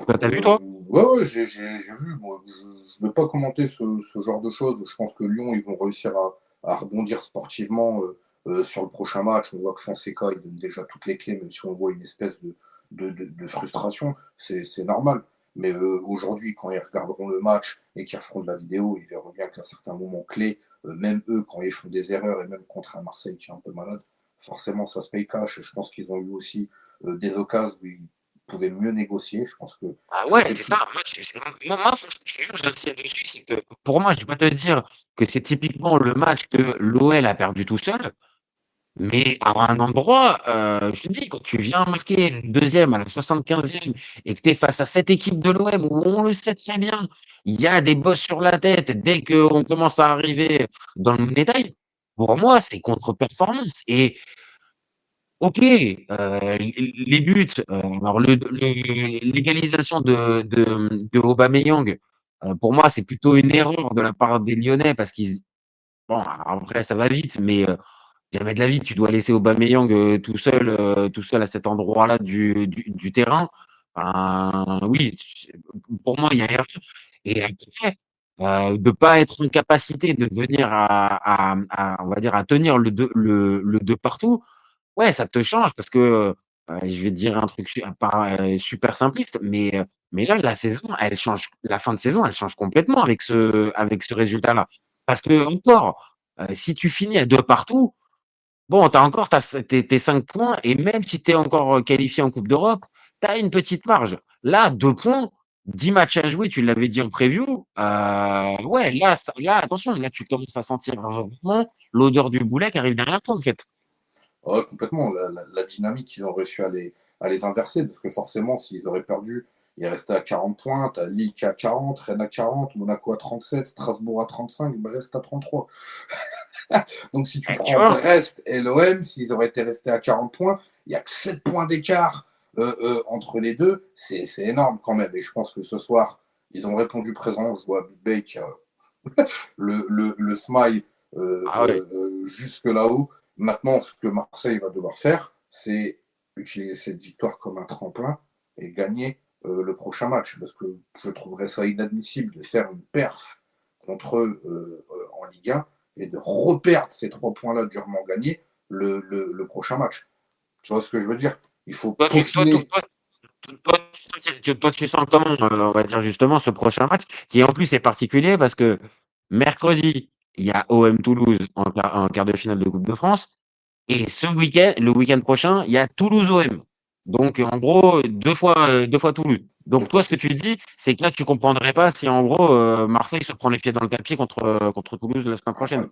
Toi, t'as vu, toi? ouais, ouais, j'ai vu. Moi, je ne vais pas commenter ce genre de choses. Je pense que Lyon, ils vont réussir à rebondir sportivement sur le prochain match. On voit que Fonseca, il donne déjà toutes les clés, même si on voit une espèce de frustration. C'est normal. Mais aujourd'hui, quand ils regarderont le match et qu'ils referont de la vidéo, ils verront bien qu'à certains moments clés, même eux, quand ils font des erreurs, et même contre un Marseille qui est un peu malade, forcément, ça se paye cash. Et je pense qu'ils ont eu aussi des occasions où ils pouvaient mieux négocier. Je pense que, Ah je ouais, sais c'est ça. plus. Moi, franchement, j'insiste dessus, c'est que pour moi, je vais pas te dire que c'est typiquement le match que l'OL a perdu tout seul, mais à un endroit, je te dis, quand tu viens marquer une deuxième à la 75e et que tu es face à cette équipe de l'OM où on le sait très bien, il y a des bosses sur la tête dès qu'on commence à arriver dans le détail. Pour moi, c'est contre-performance. Et OK, les buts, alors l'égalisation de Aubameyang, pour moi, c'est plutôt une erreur de la part des Lyonnais parce qu'ils bon, après ça va vite, mais jamais de la vie, tu dois laisser Aubameyang, tout seul à cet endroit-là du terrain. Oui, pour moi, il y a erreur et après, de pas être en capacité de venir on va dire, à tenir le 2 partout. Ouais, ça te change parce que, je vais te dire un truc super simpliste, mais là, la saison, elle change la fin de saison, elle change complètement avec ce résultat-là. Parce que encore, si tu finis à 2 partout, bon, tu as encore tes 5 points et même si tu es encore, qualifié en coupe d'Europe, tu as une petite marge. Là, 2 points, 10 matchs à jouer, tu l'avais dit en preview, ouais, là, attention, là, tu commences à sentir vraiment l'odeur du boulet qui arrive derrière toi, en fait. Ouais, complètement. La dynamique, ils ont réussi à les inverser, parce que forcément, s'ils auraient perdu, ils restaient à 40 points. T'as Lille qui a 40, Rennes à 40, Monaco à 37, Strasbourg à 35, Brest à 33. Donc si tu Tu prends vois? Brest et l'OM, s'ils auraient été restés à 40 points, il n'y a que 7 points d'écart entre les deux. C'est énorme quand même. Et je pense que ce soir, ils ont répondu présent. Je vois Big Bay qui a le smile Ah ouais. jusque là-haut. Maintenant, ce que Marseille va devoir faire, c'est utiliser cette victoire comme un tremplin et gagner le prochain match. Parce que je trouverais ça inadmissible de faire une perf contre eux en Ligue 1 et de reperdre ces 3 points-là durement gagnés le prochain match. Tu vois ce que je veux dire? Il faut Toi, tu, toi, toi, peaufiner. toi, toi, tu sens comment, on va dire justement, ce prochain match, qui en plus est particulier parce que mercredi, il y a OM Toulouse en quart de finale de Coupe de France, et le week-end prochain, il y a Toulouse OM. Donc, en gros, deux fois Toulouse. Deux Donc, fois toi, ce que tu difficile. dis, c'est que là, tu comprendrais pas si, en gros, Marseille se prend les pieds dans le tapis contre Toulouse la semaine Ah bah, prochaine.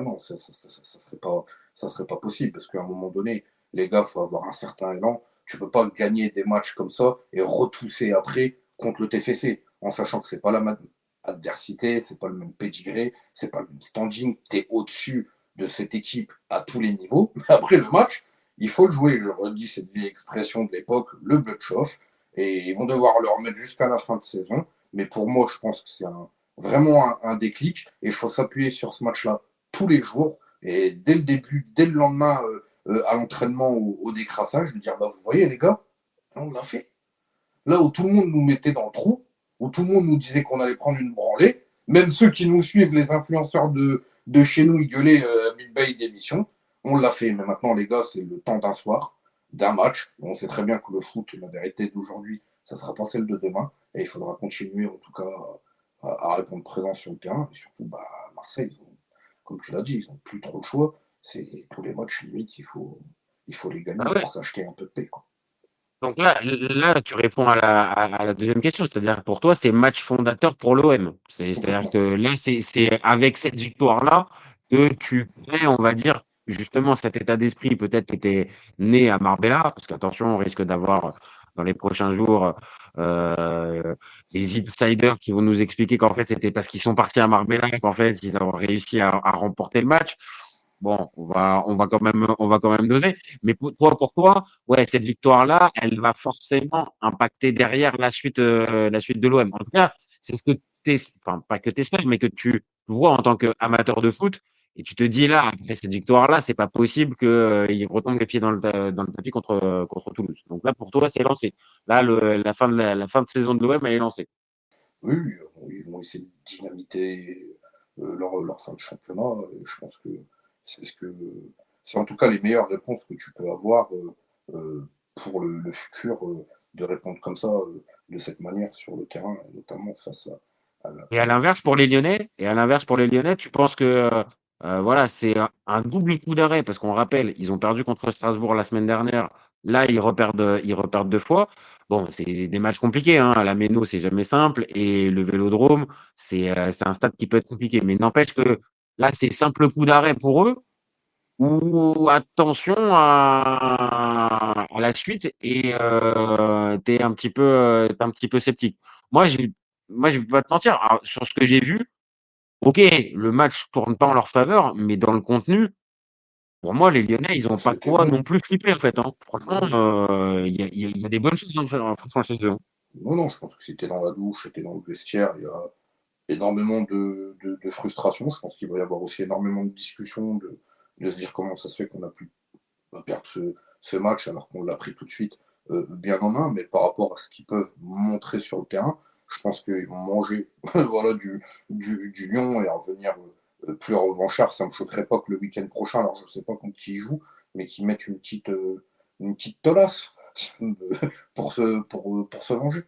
non, ça serait pas possible parce qu'à un moment donné, les gars, il faut avoir un certain élan. Tu peux pas gagner des matchs comme ça et retousser après contre le TFC en sachant que c'est pas la même adversité, c'est pas le même pedigree, c'est pas le même standing. Tu es au-dessus de cette équipe à tous les niveaux. Mais après le match, il faut le jouer. Je redis cette vieille expression de l'époque, le blood chauffe. Et ils vont devoir le remettre jusqu'à la fin de saison. Mais pour moi, je pense que c'est vraiment un déclic et il faut s'appuyer sur ce match-là tous les jours et dès le début, dès le lendemain à l'entraînement au décrassage, de dire bah, vous voyez les gars, on l'a fait. Là où tout le monde nous mettait dans le trou, où tout le monde nous disait qu'on allait prendre une branlée, même ceux qui nous suivent, les influenceurs de chez nous, ils gueulaient Bill Bay d'émission. On l'a fait, mais maintenant les gars, c'est le temps d'un soir, d'un match. On sait très bien que le foot, la vérité d'aujourd'hui, ça ne sera pas celle de demain. Et il faudra continuer en tout cas à répondre présent sur le terrain. Et surtout, bah, Marseille, comme tu l'as dit, ils n'ont plus trop de choix. C'est tous les matchs limite, il faut les gagner Ah ouais. pour s'acheter un peu de paix, quoi. Donc là, tu réponds à la deuxième question, c'est-à-dire pour toi, c'est match fondateur pour l'OM. C'est-à-dire Complètement. que là, c'est avec cette victoire-là que tu crées, on va dire, justement cet état d'esprit peut-être qui était né à Marbella, parce qu'attention, on risque d'avoir dans les prochains jours des insiders qui vont nous expliquer qu'en fait, c'était parce qu'ils sont partis à Marbella qu'en fait, ils ont réussi à remporter le match. Bon, on va quand même doser. Mais pour toi, ouais, cette victoire-là, elle va forcément impacter derrière la suite de l'OM. En tout cas, c'est ce que enfin, pas que tu espères, mais que tu vois en tant qu'amateur de foot. Et tu te dis là, après cette victoire-là, c'est pas possible qu'il retombe les pieds dans le tapis contre Toulouse. Donc là, pour toi, c'est lancé. Là, la fin de saison de l'OM, elle est lancée. Oui, oui, ils vont essayer de dynamiter leur fin de championnat. Et je pense que c'est ce que c'est en tout cas les meilleures réponses que tu peux avoir pour le futur de répondre comme ça. de cette manière sur le terrain, notamment face Et à à la l'inverse pour les Lyonnais tu penses que, voilà, c'est un double coup d'arrêt parce qu'on rappelle, ils ont perdu contre Strasbourg la semaine dernière. Là, ils reperdent 2 fois. Bon, c'est des matchs compliqués, hein. La Méno, c'est jamais simple et le Vélodrome, c'est un stade qui peut être compliqué. Mais n'empêche que là, c'est simple coup d'arrêt pour eux ou attention à la suite et tu un petit peu sceptique. Moi, j'ai moi, je vais pas te mentir, alors sur ce que j'ai vu, OK, le match tourne pas en leur faveur, mais dans le contenu, pour moi, les Lyonnais, ils ont pas de c'était quoi bon. non plus flipper, en fait, hein. Franchement, Non, il y a des bonnes choses franchement chez eux, hein. non, non, je pense que c'était dans la douche, c'était dans le vestiaire. Il y a énormément de frustration. Je pense qu'il va y avoir aussi énormément de discussions, de se dire comment ça se fait qu'on a pu perdre ce match alors qu'on l'a pris tout de suite bien en main. Mais par rapport à ce qu'ils peuvent montrer sur le terrain, je pense qu'ils vont manger voilà, du lion et revenir plus revanchard. Ça ne me choquerait pas que le week-end prochain, alors je ne sais pas contre qui ils jouent, mais qu'ils mettent une petite tolasse pour se venger.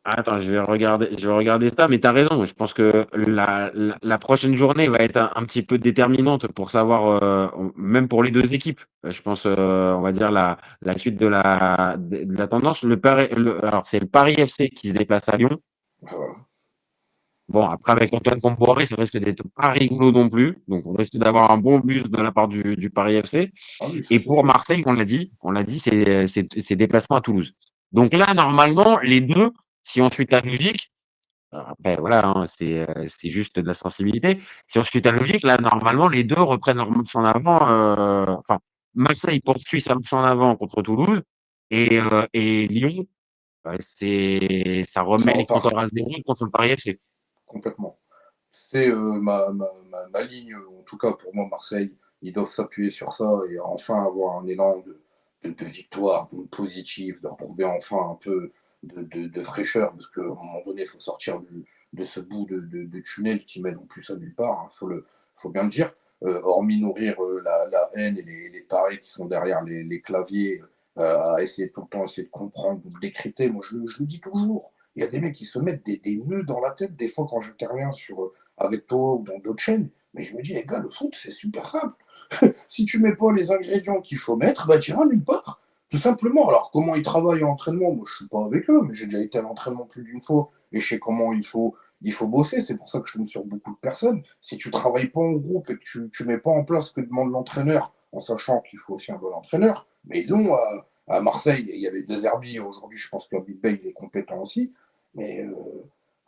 Attends, je vais regarder ça, mais tu as raison. Je pense que la prochaine journée va être un petit peu déterminante pour savoir, même pour les 2 équipes. Je pense, on va dire la suite de la tendance. Alors c'est le Paris FC qui se déplace à Lyon. Voilà. Bon, après avec Antoine Comboiré, ça risque d'être pas rigolo non plus. Donc on risque d'avoir un bon but de la part du Paris FC. Ah oui, ça Et c'est pour sûr. Marseille, on l'a dit, c'est déplacement à Toulouse. Donc là, normalement, les 2, si on suit ta logique, après voilà, hein, c'est juste de la sensibilité. Si on suit ta logique, là, normalement, les 2 reprennent leur marche en avant, enfin, Marseille poursuit sa marche en avant contre Toulouse et Lyon, ça Ça remet les repart compteurs à 0 contre le Paris FC. complètement. C'est ma ligne, en tout cas pour moi, Marseille, ils doivent s'appuyer sur ça et enfin avoir un élan de victoire, de positif, de retrouver enfin un peu de fraîcheur, parce qu'à un moment donné, il faut sortir de ce bout de tunnel qui mène en plus à nulle part, il faut bien le dire. Hormis nourrir la haine et les tarés qui sont derrière les claviers, à essayer tout le temps essayer de comprendre, de décrypter. Moi, je le dis toujours. Il y a des mecs qui se mettent des nœuds dans la tête, des fois, quand j'interviens avec toi ou dans d'autres chaînes. Mais je me dis, les gars, le foot, c'est super simple. Si tu mets pas les ingrédients qu'il faut mettre, bah, tu iras nulle part. Tout simplement. Alors, comment ils travaillent en entraînement, moi, je suis pas avec eux, mais j'ai déjà été à l'entraînement plus d'une fois et je sais comment il faut bosser. C'est pour ça que je tombe sur beaucoup de personnes. Si tu travailles pas en groupe et que tu mets pas en place ce que demande l'entraîneur, en sachant qu'il faut aussi un bon entraîneur, mais non, à Marseille, il y avait des herbiers. Aujourd'hui, je pense qu'Abid Bey, il est compétent aussi. Mais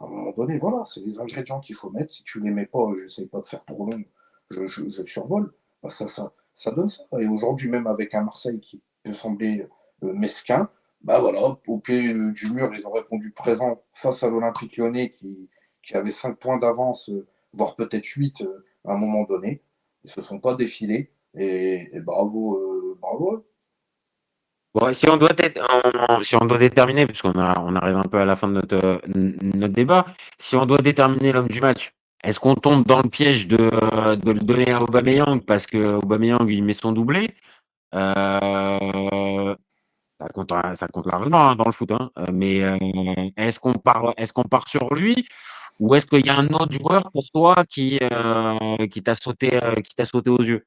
à un moment donné, voilà, c'est les ingrédients qu'il faut mettre. Si tu ne les mets pas, j'essaie pas de faire trop long, je survole. Bah, ça donne ça. Et aujourd'hui, même avec un Marseille qui peut sembler mesquin, bah voilà, au pied du mur, ils ont répondu présent face à l'Olympique lyonnais qui avait 5 points d'avance, voire peut-être 8 à un moment donné. Ils ne se sont pas défilés. Et bravo, bravo. Bon, si on doit déterminer, puisqu'on on arrive un peu à la fin de notre débat, si on doit déterminer l'homme du match, est-ce qu'on tombe dans le piège de le donner à Aubameyang parce que Aubameyang il met son doublé? Euh, ça compte largement hein, dans le foot, hein. Mais est-ce qu'on part sur lui ou est-ce qu'il y a un autre joueur pour toi qui t'a sauté aux yeux?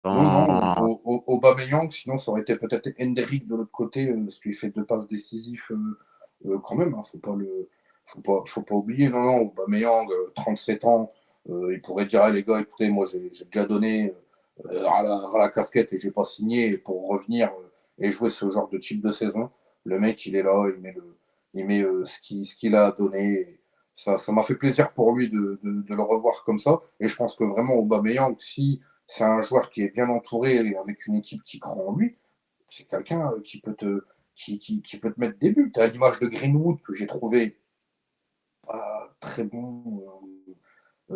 Non, non, Dans- Aubameyang, sinon ça aurait été peut-être Enderick de l'autre côté, parce qu'il fait 2 passes décisives quand même, hein, faut pas oublier. Non, non, Aubameyang, 37 ans, il pourrait dire, ah, les gars, écoutez, moi j'ai déjà donné à la casquette et j'ai pas signé pour revenir et jouer ce genre de type de saison. Le mec, il est là, il met ce qu'il a donné. Ça m'a fait plaisir pour lui de le revoir comme ça. Et je pense que vraiment, Aubameyang, si c'est un joueur qui est bien entouré et avec une équipe qui croit en lui, c'est quelqu'un qui peut te mettre des buts. À l'image de Greenwood que j'ai trouvé pas très bon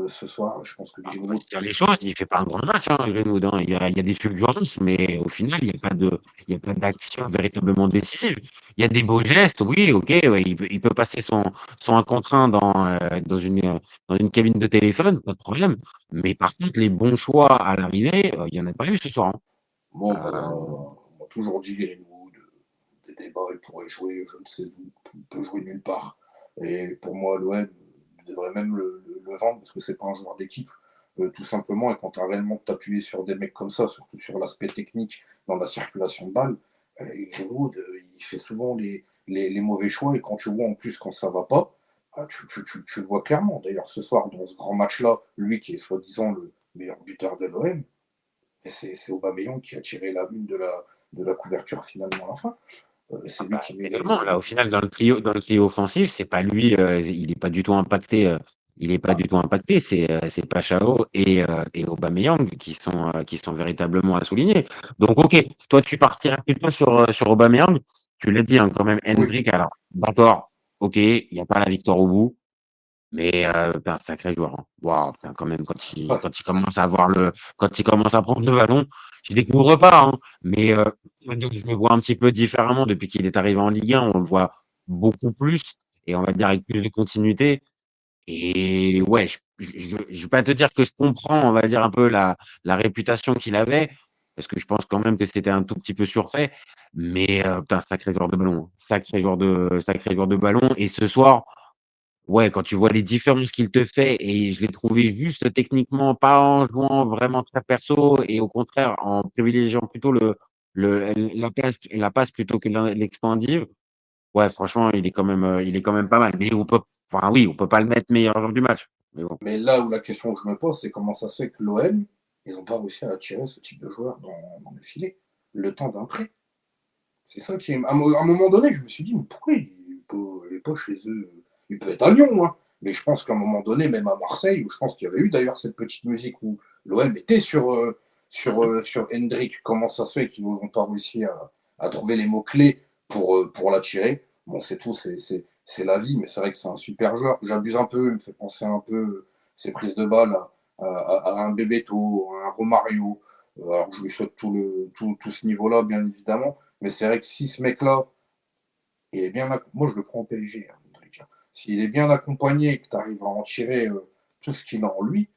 ce soir. Je pense que On va Greenwood, se dire les choses, il fait pas un grand match, hein, Greenwood, hein. Il y a des fulgurances, mais au final, il y a pas d'action véritablement décisive. Il y a des beaux gestes, oui, OK, ouais, il peut passer son 1 contre 1 dans une cabine de téléphone, pas de problème. Mais par contre, les bons choix à l'arrivée, il y en a pas eu ce soir, bon, hein. on m'a toujours dit Greenwood, des débats, il pourrait jouer je ne sais où, il peut jouer nulle part. Et pour moi, l'OM devrait même le vendre parce que c'est pas un joueur d'équipe, tout simplement. Et quand tu as réellement t'appuyer sur des mecs comme ça, surtout sur l'aspect technique, dans la circulation de balles, Greenwood, il fait souvent les mauvais choix. Et quand tu vois en plus quand ça va pas, tu le vois clairement. D'ailleurs, ce soir, dans ce grand match-là, lui qui est soi-disant le meilleur buteur de l'OM, et c'est Aubameyang qui a tiré la une de la couverture finalement à la fin. C'est lui Bah, qui met également, là, les. au final, dans le trio offensif, c'est pas lui, il est pas du tout impacté. Il est pas Ah, du tout impacté. C'est Pachao et Aubameyang qui sont véritablement à souligner. Donc, ok, toi, tu partirais plutôt sur Aubameyang. Tu l'as dit, hein, quand même, oui, Hendrick. Alors, d'accord, ok, il n'y a pas la victoire au bout. Mais putain, sacré joueur, hein. Waouh, putain, quand même, ouais, quand il commence à quand il commence à prendre le ballon, je découvre pas, hein, mais on va dire que je le vois un petit peu différemment depuis qu'il est arrivé en Ligue 1. On le voit beaucoup plus et on va dire avec plus de continuité. Et ouais, je vais pas te dire que je comprends, on va dire un peu la réputation qu'il avait, parce que je pense quand même que c'était un tout petit peu surfait. Mais putain, sacré joueur de ballon, hein. Sacré joueur de ballon. Et ce soir. Ouais, quand tu vois les différences qu'il te fait et je l'ai trouvé juste techniquement, pas en jouant vraiment très perso et au contraire en privilégiant plutôt la passe plutôt que l'expansive. Ouais, franchement, il est quand même pas mal. Mais enfin oui, on peut pas le mettre meilleur joueur du match. Mais bon. mais là où la question que je me pose, c'est comment ça se fait que l'OM, ils n'ont pas réussi à attirer ce type de joueur dans le filet, le temps d'un prêt. C'est ça qui est. À un moment donné, je me suis dit, mais pourquoi il est pas chez eux? Il peut être à Lyon, hein. Mais je pense qu'à un moment donné, même à Marseille, où je pense qu'il y avait eu d'ailleurs cette petite musique où l'OM était sur Hendrick, comment ça se fait qu'ils n'ont pas réussi à trouver les mots-clés pour l'attirer. Bon, c'est tout, c'est la vie, mais c'est vrai que c'est un super joueur. J'abuse un peu, il me fait penser un peu ses prises de balles à un Bebeto, à un Romario. Alors je lui souhaite tout ce niveau-là, bien évidemment. Mais c'est vrai que si ce mec-là, il est bien, moi je le prends au PSG, hein, s'il est bien accompagné et que tu arrives à en tirer tout ce qu'il a en lui,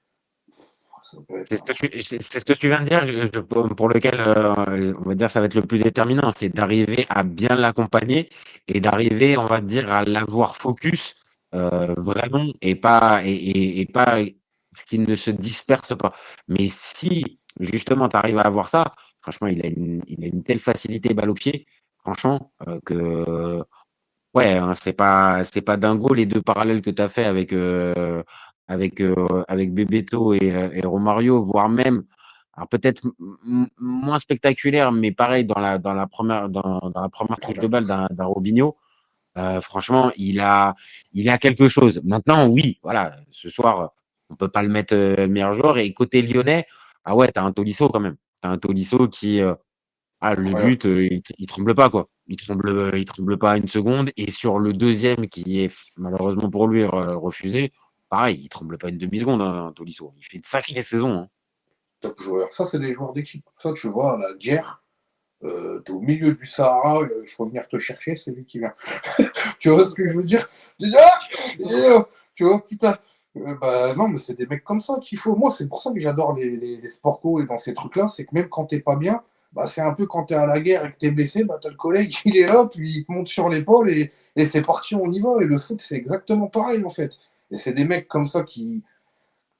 ça peut être un. C'est ce que tu viens de dire, pour lequel, on va dire, ça va être le plus déterminant, c'est d'arriver à bien l'accompagner et d'arriver, on va dire, à l'avoir focus, vraiment et pas ce qu'il ne se disperse pas. Mais si, justement, tu arrives à avoir ça, franchement, il a une telle facilité balle au pied, franchement, que ouais, hein, c'est pas dingo les 2 parallèles que tu as fait avec Bebeto et Romario, voire même alors peut-être moins spectaculaire, mais pareil dans la première touche de Première balle touche. d'un Robinho. Franchement, il a quelque chose. Maintenant, oui, voilà, ce soir, on peut pas le mettre, meilleur joueur et côté lyonnais, ah ouais, tu as un Tolisso quand même. Tu as un Tolisso qui, le Incroyable. but, il tremble pas, quoi. Il tremble pas une seconde. Et sur le deuxième, qui est malheureusement pour lui refusé, pareil, il tremble pas une demi-seconde, hein, Tolisso. Il fait de sacrées saisons, hein. Top joueur. Ça, c'est des joueurs d'équipe. Ça, tu vois, à la guerre, t'es au milieu du Sahara, il faut venir te chercher, c'est lui qui vient. Tu vois ce que je veux dire? Tu vois, putain. Bah non, mais c'est des mecs comme ça qu'il faut. Moi, c'est pour ça que j'adore les sport co et dans ces trucs-là, c'est que même quand t'es pas bien, bah c'est un peu quand t'es à la guerre et que t'es blessé, bah t'as le collègue, il est là, puis il te monte sur l'épaule et c'est parti, on y va. Et le foot, c'est exactement pareil en fait. Et c'est des mecs comme ça qui,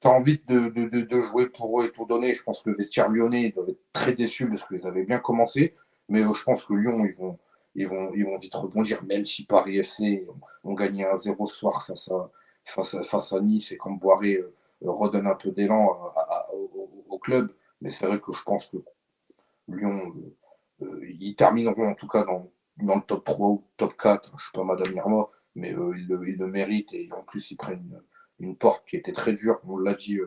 t'as envie de jouer pour eux et tout donner. Je pense que le vestiaire lyonnais doit être très déçu parce qu'ils avaient bien commencé. Mais je pense que Lyon, ils vont vite rebondir, même si Paris FC ont gagné 1-0 ce soir face à Nice et qu'Amboiré redonne un peu d'élan au club. Mais c'est vrai que je pense que Lyon, ils termineront en tout cas dans le top 3 ou top 4. Je ne suis pas Madame Irma, mais ils le méritent et en plus ils prennent une porte qui était très dure, on l'a dit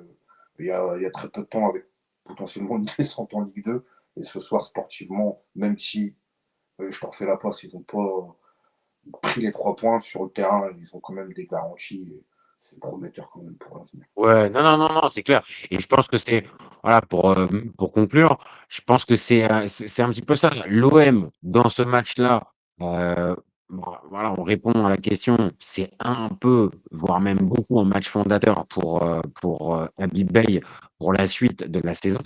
il y a très peu de temps avec potentiellement une descente en Ligue 2. Et ce soir, sportivement, même si je t'en fais la place, ils n'ont pas pris les 3 points sur le terrain, ils ont quand même des garanties. Et c'est prometteur quand même pour l'avenir. Ouais, non, non, non, non, c'est clair. Et je pense que voilà, pour conclure, je pense que c'est un petit peu ça. L'OM, dans ce match-là, bon, voilà, on répond à la question, c'est un peu, voire même beaucoup, un match fondateur pour Habib Beye pour la suite de la saison.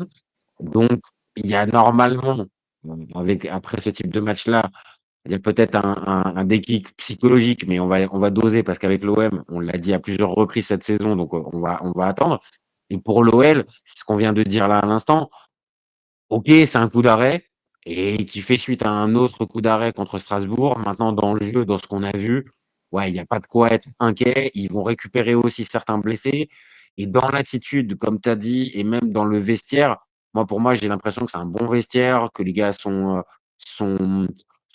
Donc, il y a normalement, après ce type de match-là, C'est-à-dire peut-être un déclic psychologique, mais on va doser parce qu'avec l'OM, on l'a dit à plusieurs reprises cette saison, donc on va attendre. Et pour l'OL, c'est ce qu'on vient de dire là à l'instant. OK, c'est un coup d'arrêt et qui fait suite à un autre coup d'arrêt contre Strasbourg. Maintenant, dans le jeu, dans ce qu'on a vu, ouais, il y a pas de quoi être inquiet. Ils vont récupérer aussi certains blessés et dans l'attitude, comme tu as dit et même dans le vestiaire, pour moi, j'ai l'impression que c'est un bon vestiaire, que les gars sont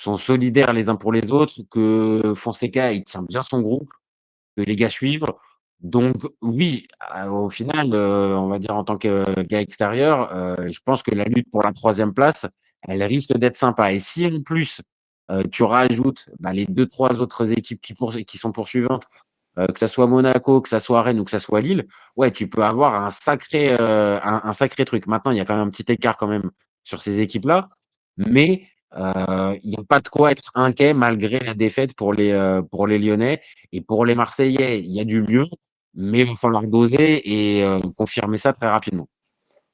sont solidaires les uns pour les autres, que Fonseca, il tient bien son groupe, que les gars suivent. Donc oui, au final, on va dire en tant que gars extérieur, je pense que la lutte pour la troisième place, elle risque d'être sympa et si en plus, tu rajoutes, les deux trois autres équipes qui sont poursuivantes, que ça soit Monaco, que ça soit Rennes ou que ça soit Lille, ouais, tu peux avoir un sacré truc. Maintenant, il y a quand même un petit écart quand même sur ces équipes-là, mais il y a pas de quoi être inquiet malgré la défaite pour les Lyonnais et pour les Marseillais, il y a du mieux, mais il va falloir doser et confirmer ça très rapidement.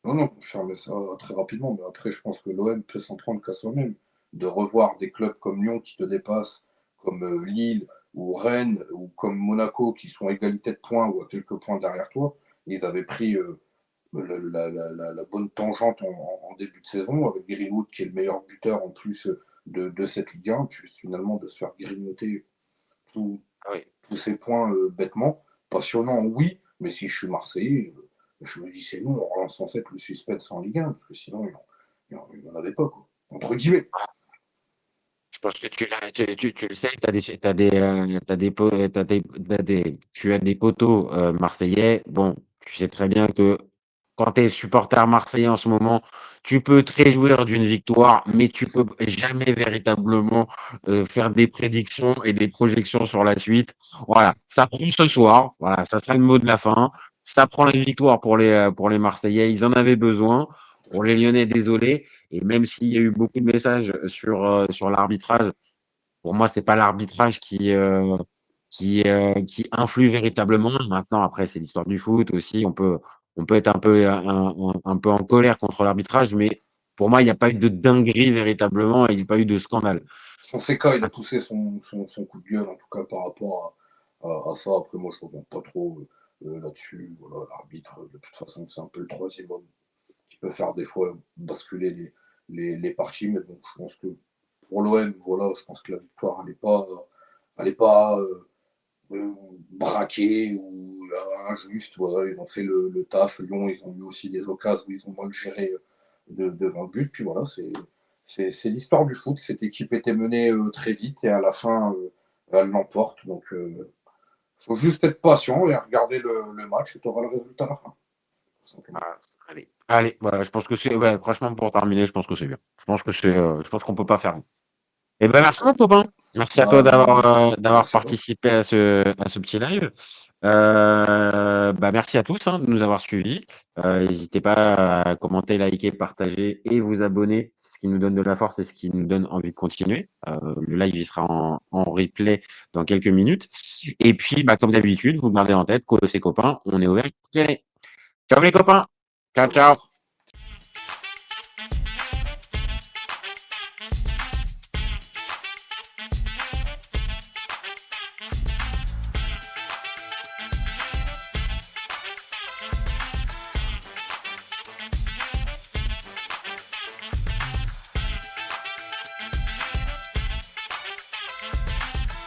Non, non, confirmer ça très rapidement, mais après, je pense que l'OM peut s'en prendre qu'à soi-même. De revoir des clubs comme Lyon qui te dépassent, comme Lille ou Rennes, ou comme Monaco qui sont à égalité de points ou à quelques points derrière toi. Ils avaient pris la bonne tangente en début de saison, avec Greenwood qui est le meilleur buteur en plus de cette Ligue 1, puis finalement de se faire grignoter tous Ah oui. tous ces points bêtement. Passionnant, oui, mais si je suis Marseillais, je me dis c'est bon, on relance en fait le suspense en Ligue 1, parce que sinon il n'y en avait pas, quoi. Entre guillemets. Je pense que tu le sais, tu as des poteaux marseillais. Bon, tu sais très bien que quand tu es supporter marseillais en ce moment, tu peux te réjouir d'une victoire, mais tu peux jamais véritablement faire des prédictions et des projections sur la suite. Voilà, ça prend ce soir. Voilà, ça sera le mot de la fin. Ça prend la victoire pour les Marseillais. Ils en avaient besoin. Pour les Lyonnais, désolé. Et même s'il y a eu beaucoup de messages sur l'arbitrage, pour moi, c'est pas l'arbitrage qui influe véritablement. Maintenant, après, c'est l'histoire du foot aussi. On peut être un peu en colère contre l'arbitrage, mais pour moi, il n'y a pas eu de dinguerie véritablement et il n'y a pas eu de scandale. Fonseca, il a poussé son coup de gueule, en tout cas par rapport à ça. Après, moi, je ne reviens pas trop là-dessus. Voilà, l'arbitre, de toute façon, c'est un peu le troisième homme qui peut faire des fois basculer les parties. Mais bon, je pense que pour l'OM, voilà, je pense que la victoire, elle est pas braquée ou injuste. Voilà, ils ont fait le taf. Lyon, ils ont eu aussi des occasions où ils ont mal géré devant le but. Puis voilà, c'est l'histoire du foot. Cette équipe était menée très vite et à la fin, elle l'emporte. Donc, il faut juste être patient et regarder le match et tu auras le résultat à la fin. Tout simplement. Ah, allez, voilà, je pense que c'est, ouais, franchement, pour terminer, je pense que c'est bien. Je pense qu'on peut pas faire mieux. Eh ben, merci mon copain. Merci à toi Non, non, d'avoir merci à toi. participé à ce petit live. Merci à tous hein, de nous avoir suivis. N'hésitez pas à commenter, liker, partager et vous abonner. C'est ce qui nous donne de la force et ce qui nous donne envie de continuer. Le live il sera en replay dans quelques minutes. Et puis, comme d'habitude, vous gardez en tête que ces copains, on est ouvert toute l'année. Ciao les copains. Ciao, Ciao, ciao. ciao.